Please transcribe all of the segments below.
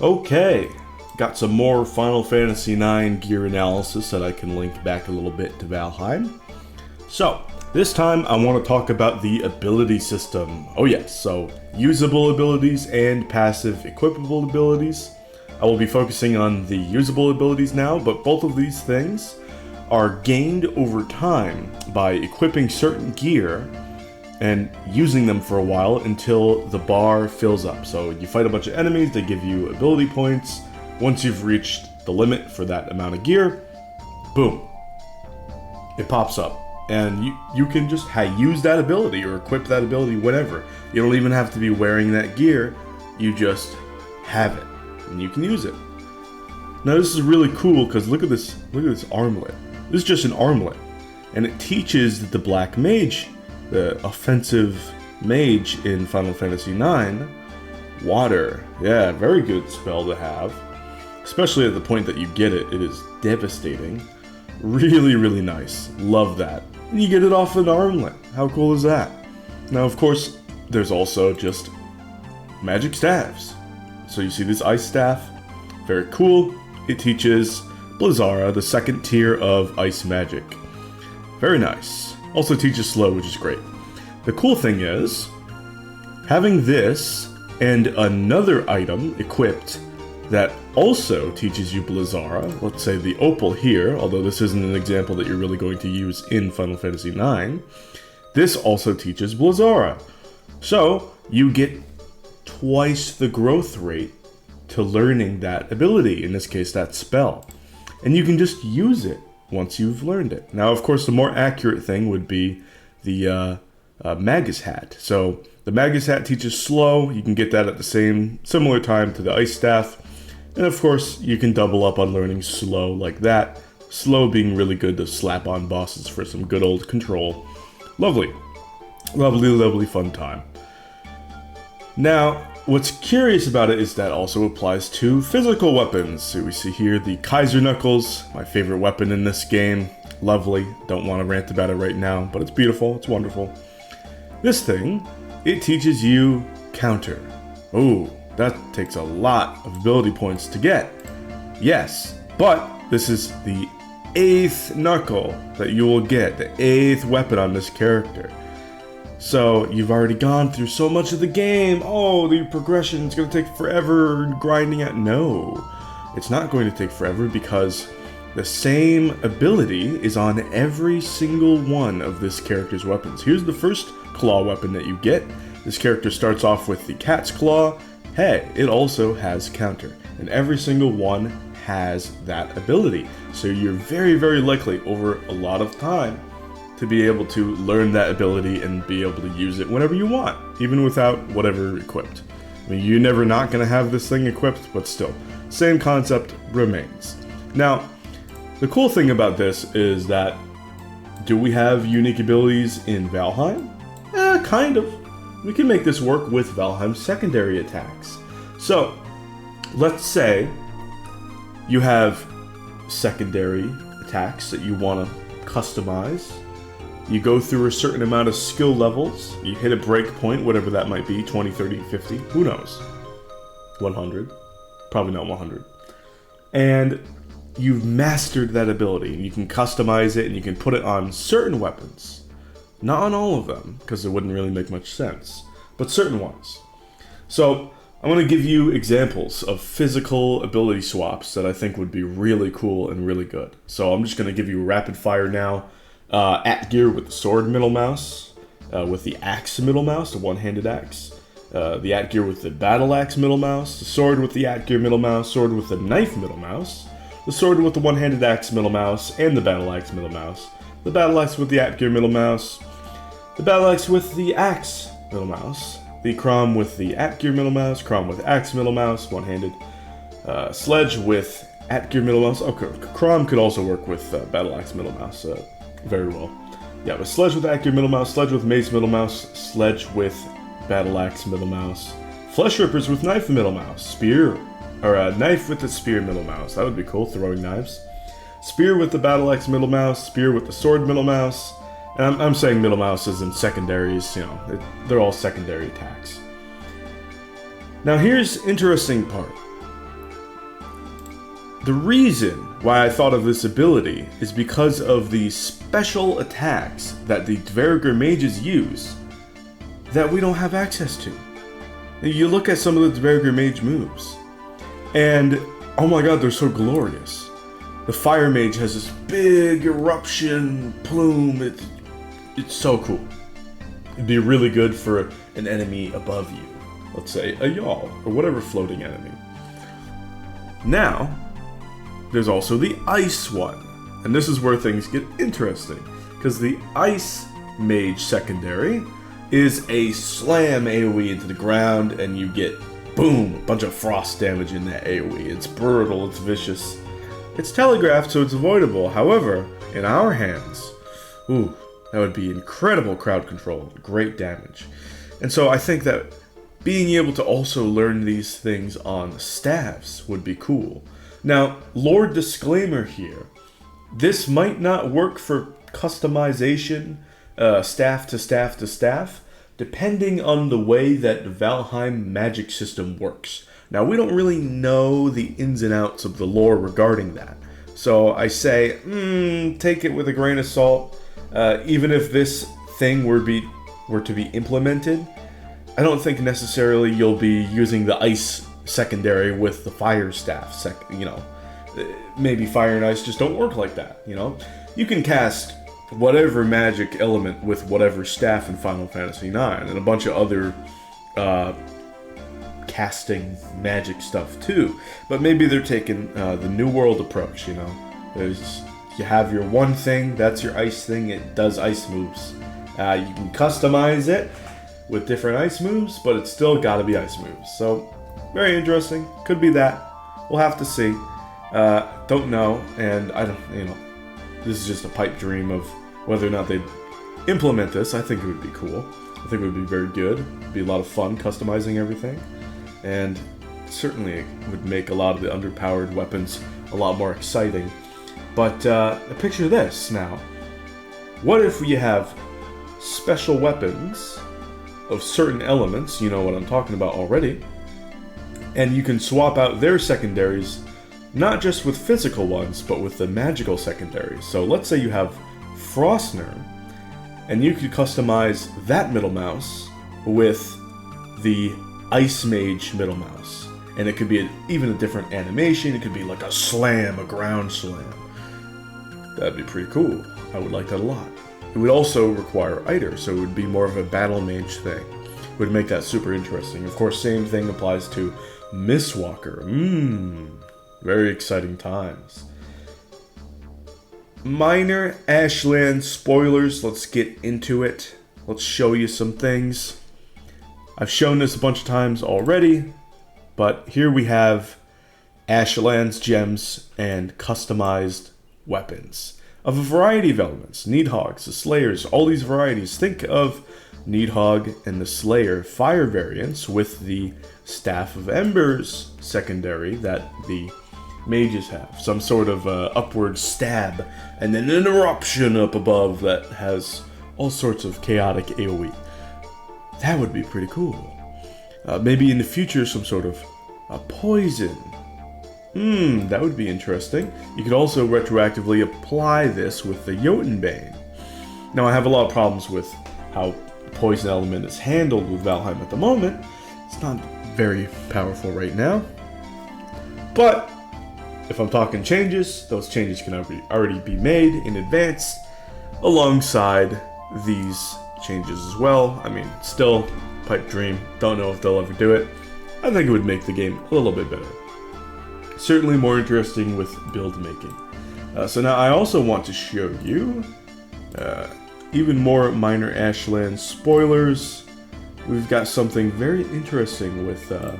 Okay, got some more Final Fantasy IX gear analysis that I can link back a little bit to Valheim. So, this time I want to talk about the ability system. Oh yes, so usable abilities and passive equipable abilities. I will be focusing on the usable abilities now, but both of these things are gained over time by equipping certain gear and using them for a while until the bar fills up. So you fight a bunch of enemies, they give you ability points. Once you've reached the limit for that amount of gear, boom, it pops up. And you can just use that ability or equip that ability, whatever. You don't even have to be wearing that gear, you just have it, and you can use it. Now this is really cool because look at this armlet. This is just an armlet, and it teaches the Black Mage, the offensive mage in Final Fantasy IX, water. Yeah, very good spell to have. Especially at the point that you get it, it is devastating. Really, really nice. Love that. And you get it off an armlet. How cool is that? Now, of course, there's also just magic staffs. So you see this ice staff. Very cool. It teaches Blizzara, the second tier of ice magic. Very nice. Also teaches slow, which is great. The cool thing is, having this and another item equipped that also teaches you Blizzara, let's say the Opal here, although this isn't an example that you're really going to use in Final Fantasy IX, this also teaches Blizzara. So, you get twice the growth rate to learning that ability, in this case that spell. And you can just use it once you've learned it. Now, of course, the more accurate thing would be the Magus Hat. So the Magus Hat teaches slow. You can get that at the similar time to the Ice Staff. And of course, you can double up on learning slow like that. Slow being really good to slap on bosses for some good old control. Lovely. Lovely, lovely fun time. Now, what's curious about it is that also applies to physical weapons. So we see here the Kaiser Knuckles, my favorite weapon in this game. Lovely. Don't want to rant about it right now, but it's beautiful. It's wonderful. This thing, it teaches you counter. Oh, that takes a lot of ability points to get. Yes, but this is the 8th knuckle that you will get, the 8th weapon on this character. So you've already gone through so much of the game. Oh, the progression is going to take forever grinding at. No, it's not going to take forever because the same ability is on every single one of this character's weapons. Here's the first claw weapon that you get. This character starts off with the cat's claw. Hey, it also has counter, and every single one has that ability. So you're very, very likely over a lot of time to be able to learn that ability and be able to use it whenever you want, even without whatever equipped. I mean, you're never not going to have this thing equipped, but still, same concept remains. Now, the cool thing about this is that, do we have unique abilities in Valheim? Kind of. We can make this work with Valheim's secondary attacks. So, let's say you have secondary attacks that you want to customize. You go through a certain amount of skill levels, you hit a break point, whatever that might be, 20, 30, 50, who knows? 100. Probably not 100. And you've mastered that ability, and you can customize it, and you can put it on certain weapons. Not on all of them, because it wouldn't really make much sense, but certain ones. So, I'm going to give you examples of physical ability swaps that I think would be really cool and really good. So I'm just going to give you rapid fire now. At gear with the sword middle mouse, with the axe middle mouse, the one-handed axe. The at gear with the battle axe middle mouse, the sword with the at gear middle mouse, sword with the knife middle mouse, the sword with the one-handed axe middle mouse, and the battle axe middle mouse. The battle axe with the at gear middle mouse, the battle axe with the axe middle mouse, the Crom with the at gear middle mouse, Crom with axe middle mouse, one-handed, sledge with at gear middle mouse. Okay, Crom could also work with battle axe middle mouse very well. Yeah, but sledge with at gear middle mouse, sledge with mace middle mouse, sledge with battle axe middle mouse, flesh rippers with knife middle mouse, spear, or a knife with the spear middle mouse. That would be cool, throwing knives. Spear with the battle axe middle mouse, spear with the sword middle mouse. And I'm saying middle mouse as in secondaries, you know, they're all secondary attacks. Now here's interesting part. The reason why I thought of this ability is because of the special attacks that the Dvergr mages use that we don't have access to. You look at some of the Dvergr mage moves, and oh my god, they're so glorious. The fire mage has this big eruption plume. It's so cool. It'd be really good for an enemy above you. Let's say a yawl or whatever floating enemy. Now, there's also the ice one. And this is where things get interesting. Because the ice mage secondary is a slam AoE into the ground, and you get, boom, a bunch of frost damage in that AoE. It's brutal, it's vicious. It's telegraphed, so it's avoidable. However, in our hands, ooh, that would be incredible crowd control, great damage. And so I think that being able to also learn these things on staves would be cool. Now, Lord disclaimer here, this might not work for customization, staff to staff to staff, depending on the way that the Valheim magic system works. Now, we don't really know the ins and outs of the lore regarding that. So I say, take it with a grain of salt. Even if this thing were to be implemented, I don't think necessarily you'll be using the ice secondary with the fire staff. Maybe fire and ice just don't work like that. You can cast whatever magic element with whatever staff in Final Fantasy IX, and a bunch of other casting magic stuff too. But maybe they're taking the New World approach. You have your one thing, that's your ice thing, it does ice moves. You can customize it with different ice moves, but it's still gotta be ice moves. So, very interesting. Could be that. We'll have to see. Don't know, and I don't, this is just a pipe dream of whether or not they'd implement this. I think it would be cool. I think it would be very good. It'd be a lot of fun customizing everything, and certainly would make a lot of the underpowered weapons a lot more exciting. But picture this now. What if you have special weapons of certain elements, you know what I'm talking about already, and you can swap out their secondaries, not just with physical ones, but with the magical secondaries. So let's say you have Frostner, and you could customize that middle mouse with the Ice Mage middle mouse. And it could be even a different animation. It could be like a slam, a ground slam. That'd be pretty cool. I would like that a lot. It would also require Eider, so it would be more of a battle mage thing. It would make that super interesting. Of course, same thing applies to Mistwalker. Very exciting times. Minor Ashlands spoilers. Let's get into it. Let's show you some things. I've shown this a bunch of times already, but here we have Ashlands gems and customized weapons of a variety of elements. Needhogs, the Slayers, all these varieties. Think of Needhog and the Slayer fire variants with the Staff of Embers secondary that the mages have. Some sort of upward stab, and then an eruption up above that has all sorts of chaotic AoE. That would be pretty cool. Maybe in the future some sort of poison. That would be interesting. You could also retroactively apply this with the Jotunbane. Now, I have a lot of problems with how the poison element is handled with Valheim at the moment. It's not very powerful right now. But if I'm talking changes, those changes can already be made in advance alongside these changes as well. I mean, still, pipe dream. Don't know if they'll ever do it. I think it would make the game a little bit better. Certainly more interesting with build making. So now I also want to show you even more minor Ashlands spoilers. We've got something very interesting with the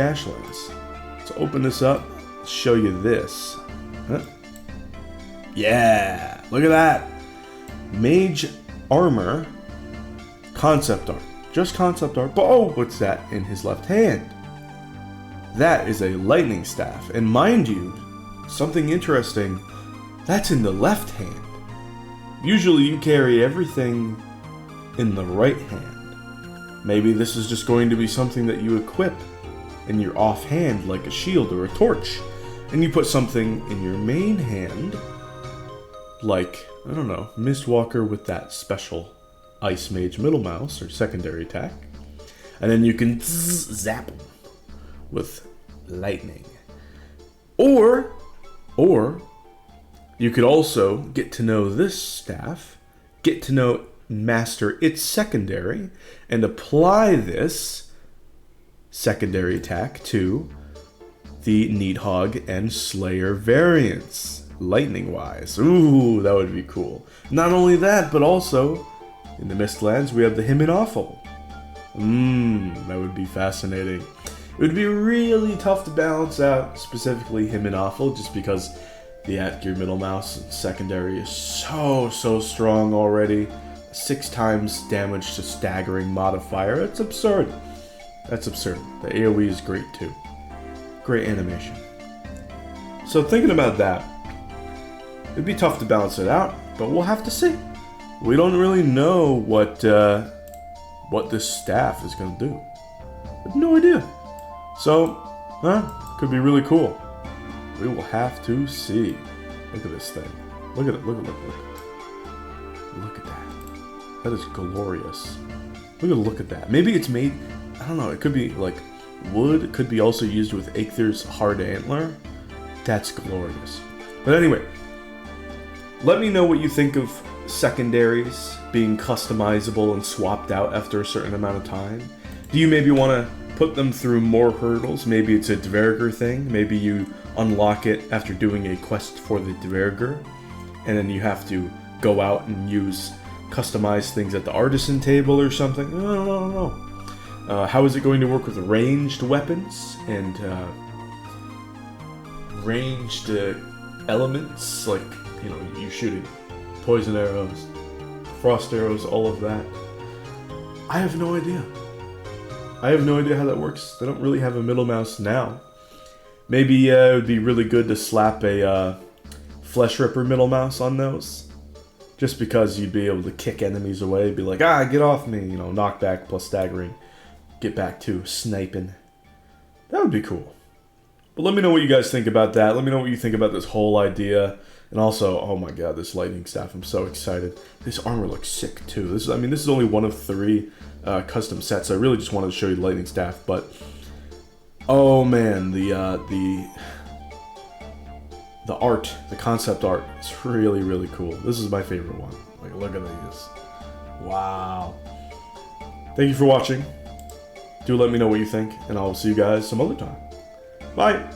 Ashlands. Let's open this up, show you this. Yeah, look at that. Mage armor, concept art. Just concept art, but oh, what's that in his left hand? That is a lightning staff, and mind you, something interesting, that's in the left hand. Usually you carry everything in the right hand. Maybe this is just going to be something that you equip in your offhand like a shield or a torch. And you put something in your main hand, like, I don't know, Mistwalker with that special Ice Mage middle mouse or secondary attack. And then you can zap them with lightning. Or you could also get to know this staff, get to know master its secondary, and apply this secondary attack to the Needhog and Slayer variants, lightning-wise. Ooh, that would be cool. Not only that, but also, in the Mistlands, we have the Him and Awful. That would be fascinating. It would be really tough to balance out, specifically Him and Awful, just because the Atgeir middle mouse and secondary is so strong already. 6 times damage to staggering modifier. It's absurd. That's absurd. The AoE is great too. Great animation. So thinking about that, it'd be tough to balance it out, but we'll have to see. We don't really know what this staff is going to do. I have no idea. So, could be really cool. We will have to see. Look at this thing. Look at it. Look. Look at that. That is glorious. Look at that. Maybe it's made, I don't know, it could be like wood. It could be also used with Eikthyre's hard antler. That's glorious. But anyway, let me know what you think of secondaries being customizable and swapped out after a certain amount of time. Do you maybe want to put them through more hurdles? Maybe it's a Dvergr thing. Maybe you unlock it after doing a quest for the Dvergr, and then you have to go out and use customized things at the artisan table or something. I don't know. How is it going to work with ranged weapons and ranged elements, like, you know, you shooting poison arrows, frost arrows, all of that? I have no idea. I have no idea how that works. They don't really have a middle mouse now. Maybe it would be really good to slap a Flesh Ripper middle mouse on those. Just because you'd be able to kick enemies away. Be like, get off me. You know, knockback plus staggering. Get back to sniping. That would be cool. But let me know what you guys think about that. Let me know what you think about this whole idea. And also, oh my god, this lightning staff. I'm so excited. This armor looks sick too. This is only one of 3 custom sets. I really just wanted to show you the lightning staff, but oh man, the art, the concept art, is really cool. This is my favorite one. Like, look at these. Wow. Thank you for watching. Do let me know what you think, and I'll see you guys some other time. Bye.